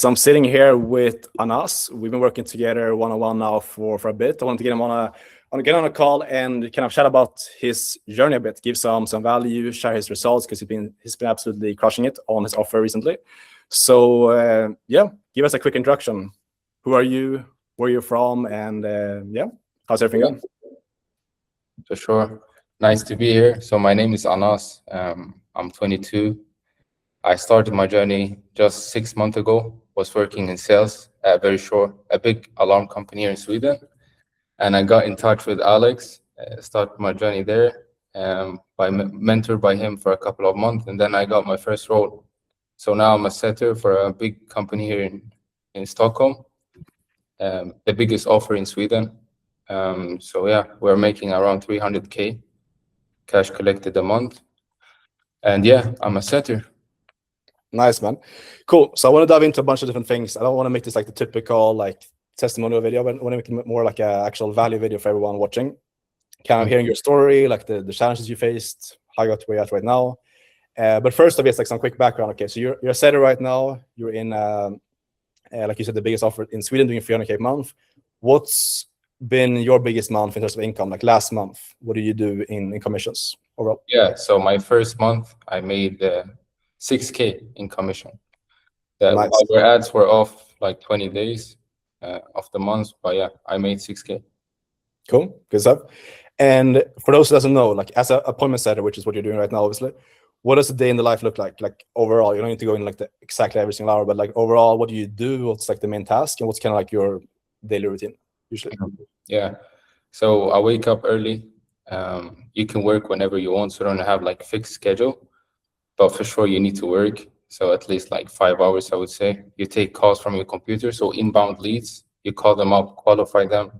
So I'm sitting here with Anas. We've been working together one-on-one now for a bit. I wanted to get him on a call and kind of chat about his journey a bit, give some value, share his results, because he's been absolutely crushing it on his offer recently. So yeah, give us a quick introduction. Who are you? Where you're from? And yeah, how's everything going? For sure. Nice to be here. So my name is Anas. I'm 22. I started my journey just 6 months ago. Was working in sales at Verisure, a big alarm company here in Sweden. And I got in touch with Alex, started my journey there, mentored by him for a couple of months. And then I got my first role. So now I'm a setter for a big company here in Stockholm, the biggest offer in Sweden. So yeah, we're making around 300K cash collected a month. And yeah, I'm a setter. Nice, man. Cool. So I want to dive into a bunch of different things. I don't want to make this like the typical like testimonial video, but I want to make it more like an actual value video for everyone watching. Kind of hearing your story, like the challenges you faced, how you got to where you're at right now. But first, I guess like some quick background. Okay, so you're a setter right now. You're in, like you said, the biggest offer in Sweden, doing 300K a month. What's been your biggest month in terms of income? Like last month, what do you do in commissions overall? Yeah, so my first month, I made 6K in commission. Nice. Our ads were off like 20 days of the month, but yeah, I made 6K. Cool, good stuff. And for those who doesn't know, like as an appointment setter, which is what you're doing right now, obviously, what does a day in the life look like? Like overall, you don't need to go in like exactly every single hour, but like overall, what do you do? What's like the main task, and what's kind of like your daily routine usually? Yeah, so I wake up early. You can work whenever you want, so you don't have like fixed schedule, but for sure you need to work. So at least like 5 hours, I would say. You take calls from your computer, so inbound leads, you call them up, qualify them,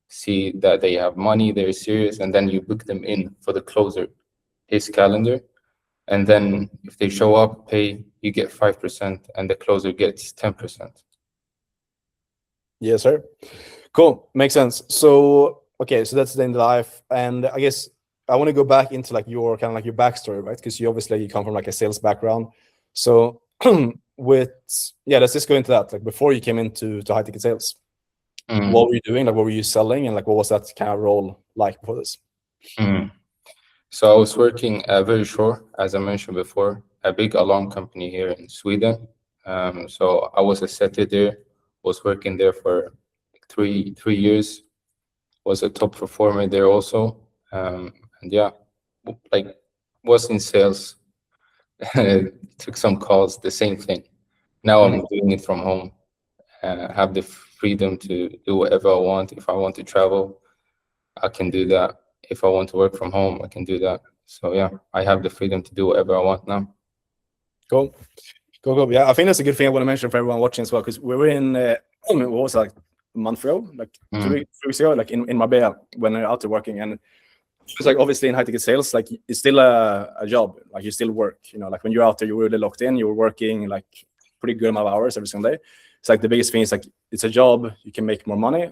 see that they have money, they're serious, and then you book them in for the closer, his calendar. And then if they show up, pay, you get 5%, and the closer gets 10%. Yes, sir. Cool, makes sense. So okay, so that's the in the life, and I guess I want to go back into like your kind of like your backstory, right? Because you obviously come from like a sales background. So let's just go into that. Like before you came into high ticket sales, what were you doing? Like what were you selling, and like what was that kind of role like before this? So I was working at Verisure, as I mentioned before, a big alarm company here in Sweden. So I was a setter there, was working there for 3 years, was a top performer there also. And yeah, like was in sales, took some calls, the same thing. Now I'm doing it from home, have the freedom to do whatever I want. If I want to travel, I can do that. If I want to work from home, I can do that. So yeah, I have the freedom to do whatever I want now. Cool. Yeah, I think that's a good thing I want to mention for everyone watching as well, because we were in what was it, like a month ago, like 2 weeks ago, like in Marbella when we were out there working, and it's like obviously in high ticket sales, like it's still a job, like you still work, you know, like when you're out there, you're really locked in, you're working like pretty good amount of hours every single day. It's like the biggest thing is like it's a job, you can make more money,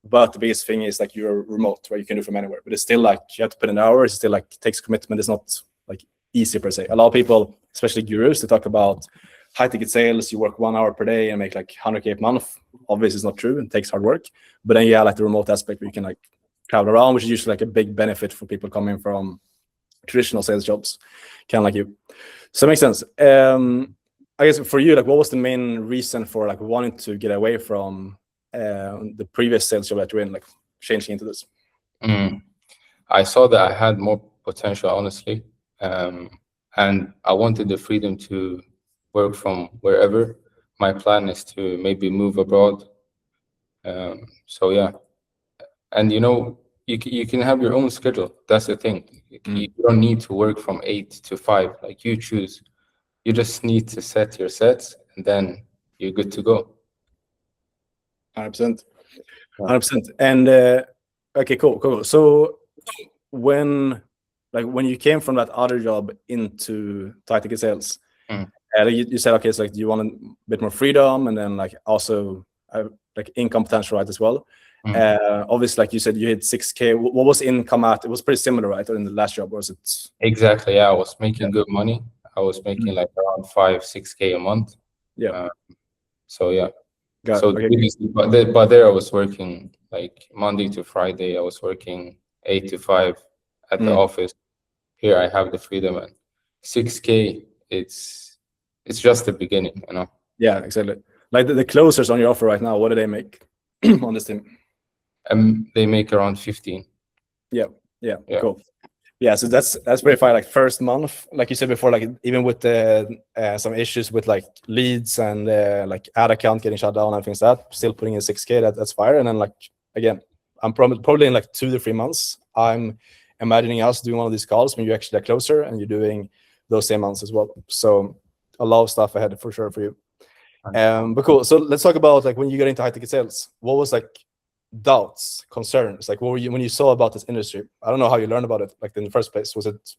but the biggest thing is like you're remote, where you can do from anywhere, but it's still like you have to put in hours, it still like takes commitment. It's not like easy per se. A lot of people, especially gurus, they talk about high ticket sales, you work 1 hour per day and make like 100K a month. Obviously it's not true, it takes hard work, but then yeah, like the remote aspect where you can like travel around, which is usually like a big benefit for people coming from traditional sales jobs, kind of like you. So it makes sense. I guess for you, like what was the main reason for like wanting to get away from the previous sales job that you're in, like changing into this? I saw that I had more potential, honestly, and I wanted the freedom to work from wherever. My plan is to maybe move abroad. So yeah, and you know, you can have your own schedule. That's the thing. You don't need to work from 8 to 5, like you choose. You just need to set your sets, and then you're good to go. 100%. And okay, cool. So when you came from that other job into high ticket sales, you said, okay, so like you want a bit more freedom, and then like also like income potential, right, as well. Obviously, like you said, you hit 6K. What was income at? It was pretty similar, right, in the last job, or was it? Exactly. Yeah, I was making good money. I was making like around 5-6K a month. Yeah. So yeah. Got So it. Okay. but there I was working like Monday to Friday. I was working 8 to 5 at the office. Here I have the freedom, and 6K. It's just the beginning, you know. Yeah, exactly. Like the closers on your offer right now, what do they make on this team? They make around 15. Yeah, Yeah. cool. Yeah, so that's pretty fine. Like first month, like you said before, like even with the some issues with like leads and like ad account getting shut down and things like that, still putting in 6K, that's fire. And then like again, I'm probably in like 2 to 3 months, I'm imagining us doing one of these calls when you're actually closer and you're doing those same months as well. So a lot of stuff ahead for sure for you. But cool. So let's talk about like when you got into high ticket sales. What was like doubts, concerns? Like what were you when you saw about this industry? I don't know how you learned about it. Like in the first place, was it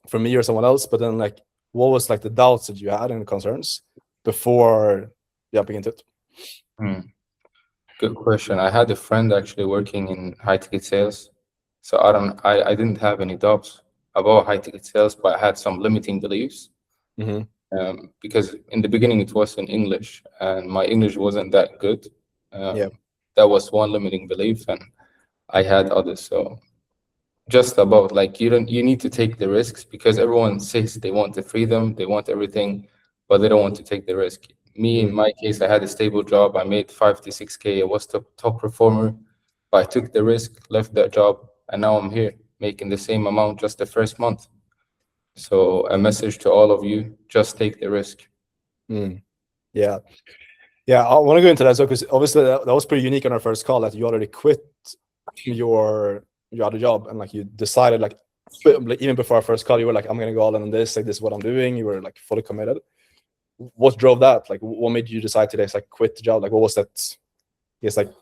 from me or someone else? But then like what was like the doubts that you had and concerns before jumping into it? Good question. I had a friend actually working in high ticket sales, so I didn't have any doubts about high ticket sales, but I had some limiting beliefs. Because in the beginning it was in English and my English wasn't that good. That was one limiting belief, and I had others. So just about like you need to take the risks, because everyone says they want the freedom, they want everything, but they don't want to take the risk. Me, in my case, I had a stable job. I made 5 to 6K. I was the top performer, but I took the risk, left that job, and now I'm here making the same amount just the first month. So a message to all of you: just take the risk. Yeah, I want to go into that, so because obviously that was pretty unique on our first call, that you already quit your other job and like you decided like even before our first call, you were like, I'm gonna go all in on this, like this is what I'm doing. You were like fully committed. What drove that? Like what made you decide today to like quit the job? Like what was that, yes, like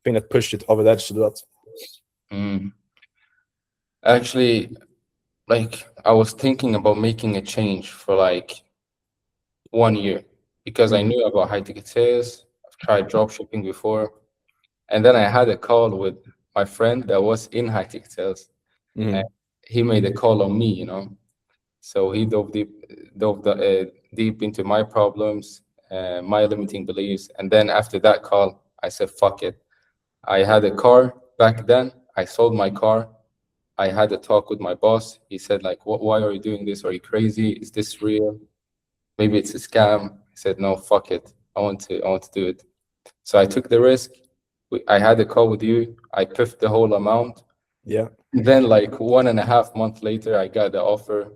thing that pushed it over the edge to do that? Actually, like I was thinking about making a change for like 1 year, because I knew about high ticket sales. I've tried drop shipping before, and then I had a call with my friend that was in high ticket sales, and he made a call on me, you know. So he dove deep into my problems, my limiting beliefs, and then after that call, I said, "Fuck it." I had a car back then. I sold my car. I had a talk with my boss. He said, like, why are you doing this? Are you crazy? Is this real? Maybe it's a scam. I said, no, fuck it. I want to do it. So I took the risk. I had a call with you. I piffed the whole amount. Yeah. And then like 1.5 months later, I got the offer.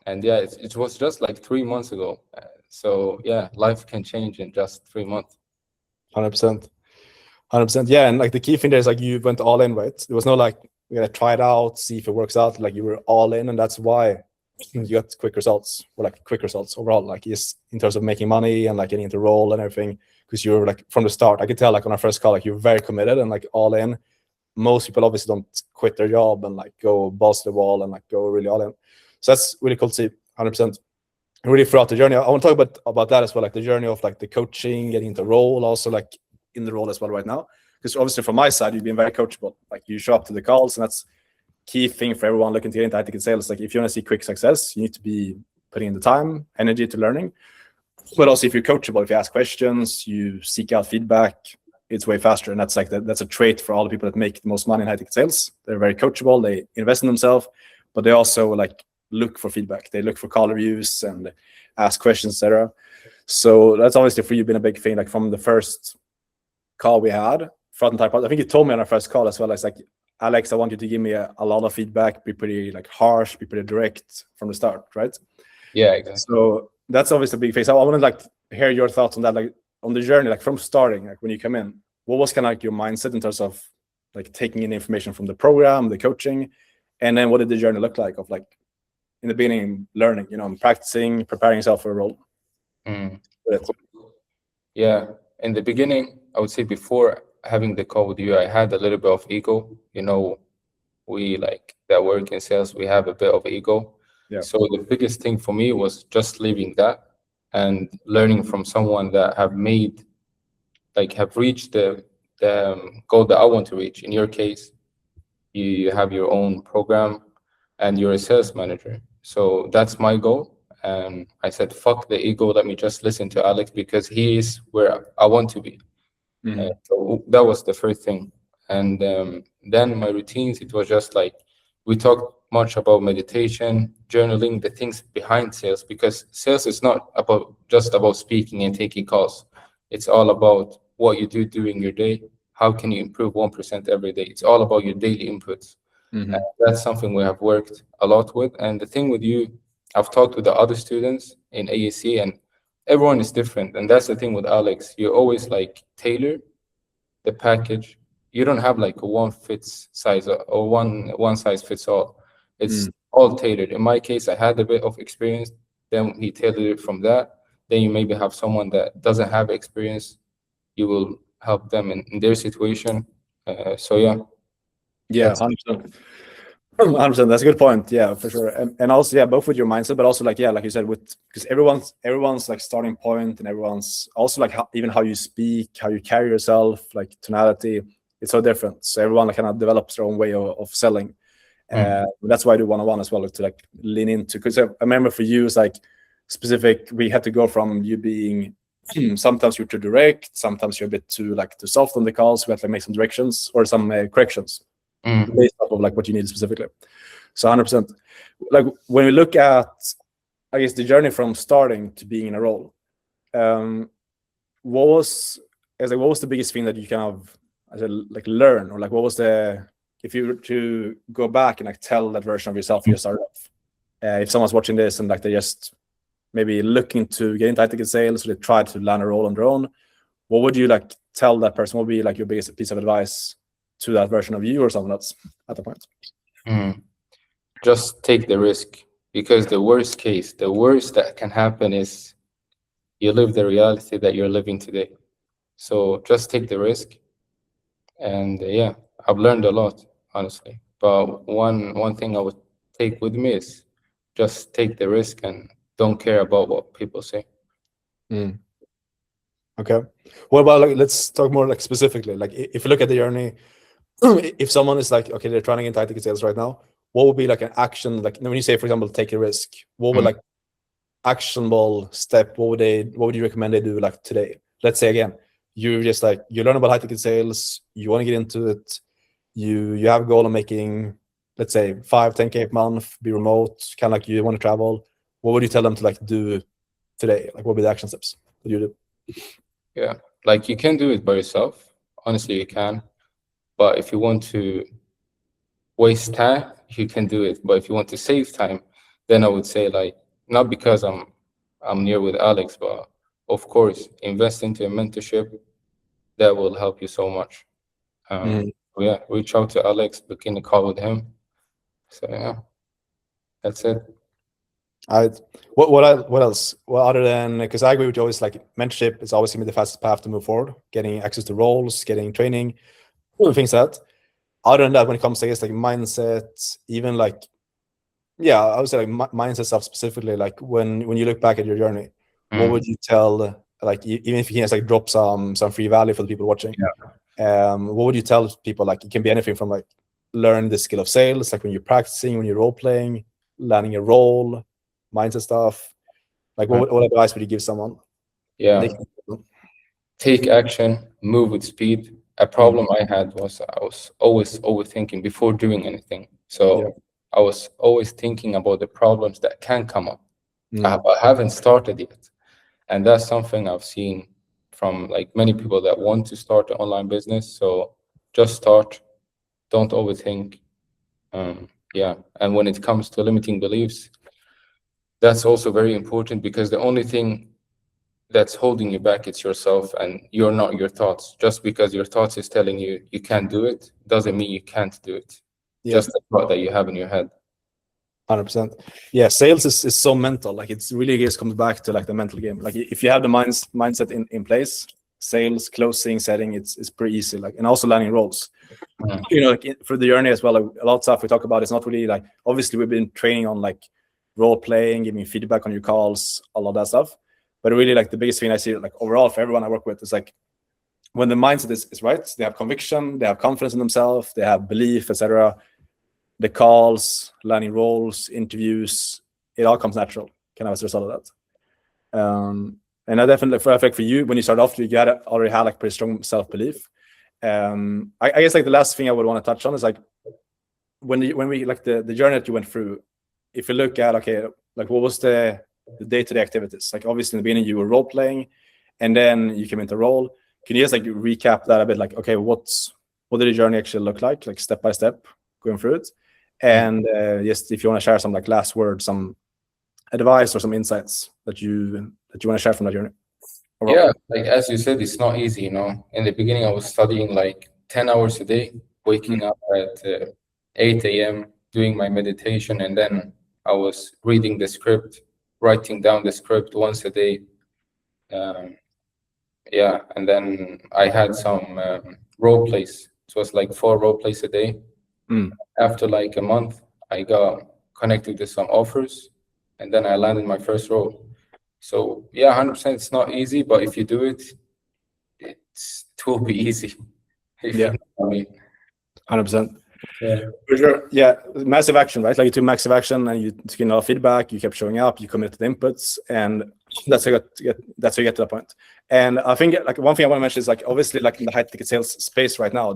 And yeah, it was just like 3 months ago. So yeah, life can change in just 3 months. 100%. 100%. Yeah. And like the key thing there is like you went all in, right? There was no like, we're gonna try it out, see if it works out. Like you were all in, and that's why you got quick results, or like quick results overall, like yes, in terms of making money and like getting into role and everything. Because you were like from the start, I could tell like on our first call, like you're very committed and like all in. Most people obviously don't quit their job and like go balls to the wall and like go really all in. So that's really cool to see. 100%. And really throughout the journey, I want to talk about that as well, like the journey of like the coaching, getting into role, also like in the role as well right now. Because obviously from my side, you've been very coachable. Like you show up to the calls, and that's key thing for everyone looking to get into high ticket sales. Like if you want to see quick success, you need to be putting in the time, energy to learning. But also if you're coachable, if you ask questions, you seek out feedback, it's way faster. And that's like that's a trait for all the people that make the most money in high ticket sales. They're very coachable, they invest in themselves, but they also like look for feedback. They look for call reviews and ask questions, etc. So that's obviously for you been a big thing. Like from the first call we had, I think you told me on our first call as well. It's like, Alex, I want you to give me a lot of feedback, be pretty like harsh, be pretty direct from the start, right? Yeah, exactly. So that's obviously a big phase. I want to like hear your thoughts on that, like on the journey, like from starting, like when you come in, what was kind of like your mindset in terms of like taking in information from the program, the coaching, and then what did the journey look like of like in the beginning, learning, you know, practicing, preparing yourself for a role? Yeah, in the beginning, I would say before having the call with you, I had a little bit of ego. You know, we like that work in sales, we have a bit of ego. Yeah. So the biggest thing for me was just leaving that and learning from someone that have reached the goal that I want to reach. In your case, you have your own program and you're a sales manager. So that's my goal. and I said, fuck the ego, let me just listen to Alex because he is where I want to be. So that was the first thing. And then my routines, it was just like, we talked much about meditation, journaling, the things behind sales, because sales is not just about speaking and taking calls. It's all about what you do during your day. How can you improve 1% every day? It's all about your daily inputs. And that's something we have worked a lot with. And the thing with you, I've talked with the other students in AEC, and everyone is different. And that's the thing with Alex. You always like tailor the package. You don't have like a one size fits all. It's all tailored. In my case, I had a bit of experience, then he tailored it from that. Then you maybe have someone that doesn't have experience. You will help them in their situation. So yeah. Yeah, 100%. 100%. That's a good point. Yeah, for sure. And also, yeah, both with your mindset, but also like, yeah, like you said, because everyone's like starting point, and everyone's also like even how you speak, how you carry yourself, like tonality, it's so different. So everyone like kind of develops their own way of selling. That's why I do one-on-one as well, to like lean into, because I remember for you, it's like specific, we had to go from you being sometimes you're too direct, sometimes you're a bit too soft on the calls. We had to like make some directions or some corrections based off of like what you needed specifically. So 100%. Like when we look at, I guess, the journey from starting to being in a role, what was the biggest thing that you kind of like learn, or like what was the, if you were to go back and like tell that version of yourself you started off, if someone's watching this and like they're just maybe looking to get into high-ticket sales, or they try to land a role on their own, what would you like tell that person? What would be like your biggest piece of advice to that version of you or someone else at the point? Just take the risk, because the worst that can happen is you live the reality that you're living today. So just take the risk. And yeah, I've learned a lot, honestly. But one thing I would take with me is just take the risk and don't care about what people say. Okay. What about, like, let's talk more like specifically, like if you look at the journey, if someone is like, okay, they're trying to get into high-ticket sales right now, what would be like an action, like when you say, for example, take a risk, what would like actionable step, what would you recommend they do like today? Let's say again, you just like, you learn about high-ticket sales, you want to get into it, you have a goal of making, let's say 5-10K a month, be remote, kind of like you want to travel. What would you tell them to like do today? Like what would be the action steps that you do? Yeah, like you can do it by yourself. Honestly, you can. But if you want to waste time, you can do it. But if you want to save time, then I would say, like, not because I'm near with Alex, but of course, invest into a mentorship. That will help you so much. Yeah, reach out to Alex, book in a call with him. So yeah, that's it. What else? Well, other than, because I agree with you, always like mentorship is always gonna be the fastest path to move forward, getting access to roles, getting training, things like that. Other than that, when it comes to, I guess, like mindset, even like, yeah, I would say like mindset stuff specifically, like when you look back at your journey, what would you tell, like even if you can just like drop some free value for the people watching? What would you tell people? Like it can be anything from like learn the skill of sales, like when you're practicing, when you're role playing, landing a role, mindset stuff. Like what advice would you give someone? Yeah, take action, move with speed. A problem I had was I was always overthinking before doing anything. So I was always thinking about the problems that can come up. I haven't started yet. And that's something I've seen from like many people that want to start an online business. So just start, don't overthink. Yeah. And when it comes to limiting beliefs, that's also very important, because the only thing that's holding you back, it's yourself, and you're not your thoughts. Just because your thoughts is telling you you can't do it doesn't mean you can't do it. Just the thought that you have in your head. 100%. Yeah, sales is so mental. Like it's really just comes back to like the mental game. Like if you have the mindset in place, sales, closing, setting, it's pretty easy. Like, and also landing roles. You know, like for the journey as well, like a lot of stuff we talk about, it's not really like, obviously we've been training on like role playing, giving feedback on your calls, all of that stuff. But really, like the biggest thing I see, like overall for everyone I work with, is like when the mindset is right, they have conviction, they have confidence in themselves, they have belief, etc. The calls, landing roles, interviews, it all comes natural. kind of as a result of that. And I definitely feel like for you, when you started off, you already had like pretty strong self-belief. I guess like the last thing I would want to touch on is like when we like the journey that you went through. If you look at, okay, like what was the day-to-day activities? Like obviously in the beginning you were role playing, and then you came into role. Can you just like recap that a bit? Like, okay, what did the journey actually look like step by step going through it? And just if you want to share some like last words, some advice or some insights that you want to share from that journey. Yeah, like as you said, it's not easy, you know. In the beginning, I was studying like 10 hours a day, waking up at 8 a.m., doing my meditation, and then I was reading the script, writing down the script once a day. Yeah, and then I had some role plays. So it was like 4 role plays a day. After like a month, I got connected to some offers, and then I landed my first role. So yeah, 100%, it's not easy, but if you do it, it will be easy. Yeah, You know what I mean. 100%. Yeah. For sure. Yeah, massive action, right? Like you took massive action and you took in a lot of feedback. You kept showing up. You committed to the inputs, and that's how you get to that point. And I think like one thing I want to mention is like obviously like in the high ticket sales space right now,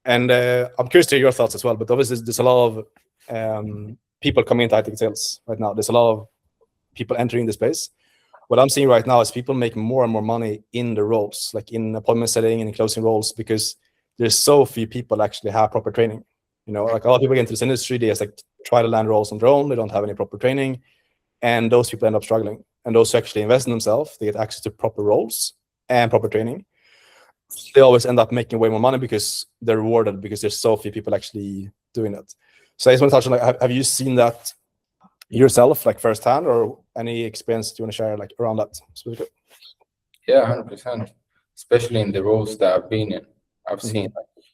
and I'm curious to hear your thoughts as well. But obviously there's a lot of people coming into high ticket sales right now. There's a lot of people entering the space. What I'm seeing right now is people make more and more money in the roles, like in appointment setting and in closing roles, because there's so few people actually have proper training. You know, like a lot of people get into this industry, they just like try to land roles on their own. They don't have any proper training, and those people end up struggling. And those who actually invest in themselves, they get access to proper roles and proper training. They always end up making way more money because they're rewarded, because there's so few people actually doing it. So I just want to touch on like, have you seen that yourself, like firsthand, or any experience you want to share like around that specifically? Yeah, 100%. Especially in the roles that I've been in, I've seen like,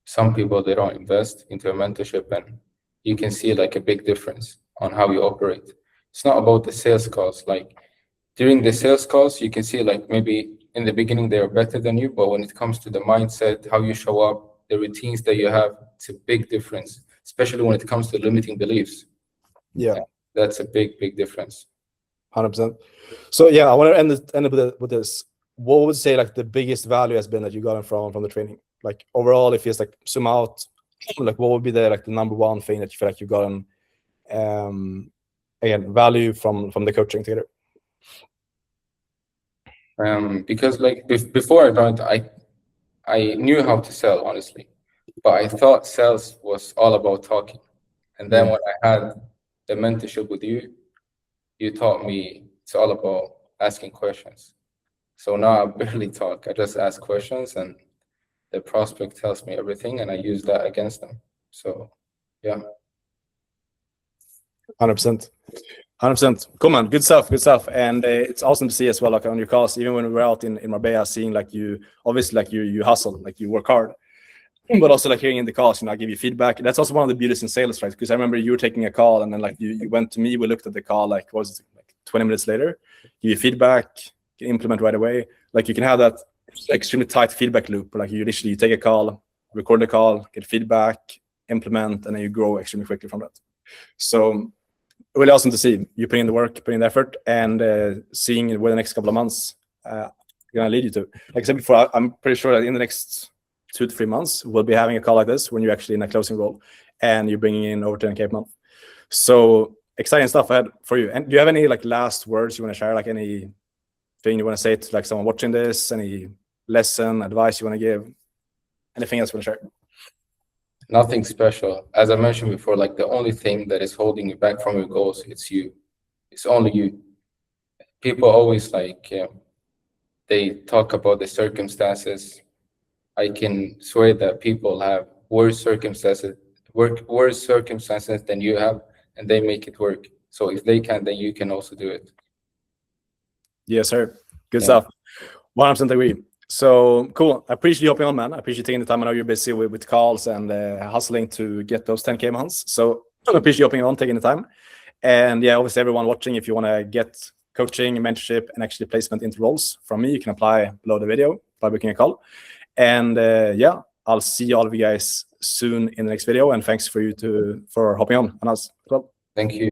some people, they don't invest into a mentorship, and you can see like a big difference on how you operate. It's not about the sales calls. Like during the sales calls, you can see like maybe in the beginning they are better than you, but when it comes to the mindset, how you show up, the routines that you have, it's a big difference, especially when it comes to limiting beliefs. Yeah, that's a big difference. 100%. So yeah, I want to end with this. What would you say like the biggest value has been that you got from the training? Like overall, if you just like zoom out, like what would be the number one thing that you feel like you got again value from the coaching together? Because like before I knew how to sell, honestly, but I thought sales was all about talking. And then when I had the mentorship with you, you taught me it's all about asking questions. So now I barely talk. I just ask questions, and the prospect tells me everything, and I use that against them. So yeah. 100%. 100%. Cool, man. Good stuff. And it's awesome to see as well, like on your calls, even when we were out in Marbella, seeing like you obviously like you hustle, like you work hard, but also like hearing in the calls, I give you feedback. That's also one of the beauties in sales, right? Because I remember you were taking a call, and then like you went to me, we looked at the call, like was it like 20 minutes later, give you feedback, you can implement right away. Like you can have that extremely tight feedback loop, like you literally take a call, record the call, get feedback, implement, and then you grow extremely quickly from that. So really awesome to see you putting in the work, putting in the effort, and seeing where the next couple of months gonna lead you to. Like I said before, I'm pretty sure that in the next 2 to 3 months, we'll be having a call like this when you're actually in a closing role and you're bringing in over 10K a month. So exciting stuff ahead for you. And do you have any like last words you want to share? Like anything you want to say to like someone watching this? Any lesson, advice you want to give? Anything else you want to share? Nothing special. As I mentioned before, like the only thing that is holding you back from your goals, it's you. It's only you. People always like, they talk about the circumstances. I can swear that people have worse circumstances than you have, and they make it work. So if they can, then you can also do it. Yes, sir. Good stuff. 100% agree. So cool. I appreciate you hopping on, man. I appreciate taking the time. I know you're busy with calls and hustling to get those 10K months. So I appreciate you hopping on, taking the time. And yeah, obviously everyone watching, if you want to get coaching, mentorship, and actually placement into roles from me, you can apply below the video by booking a call. And yeah, I'll see all of you guys soon in the next video. And thanks for hopping on us as well. Thank you.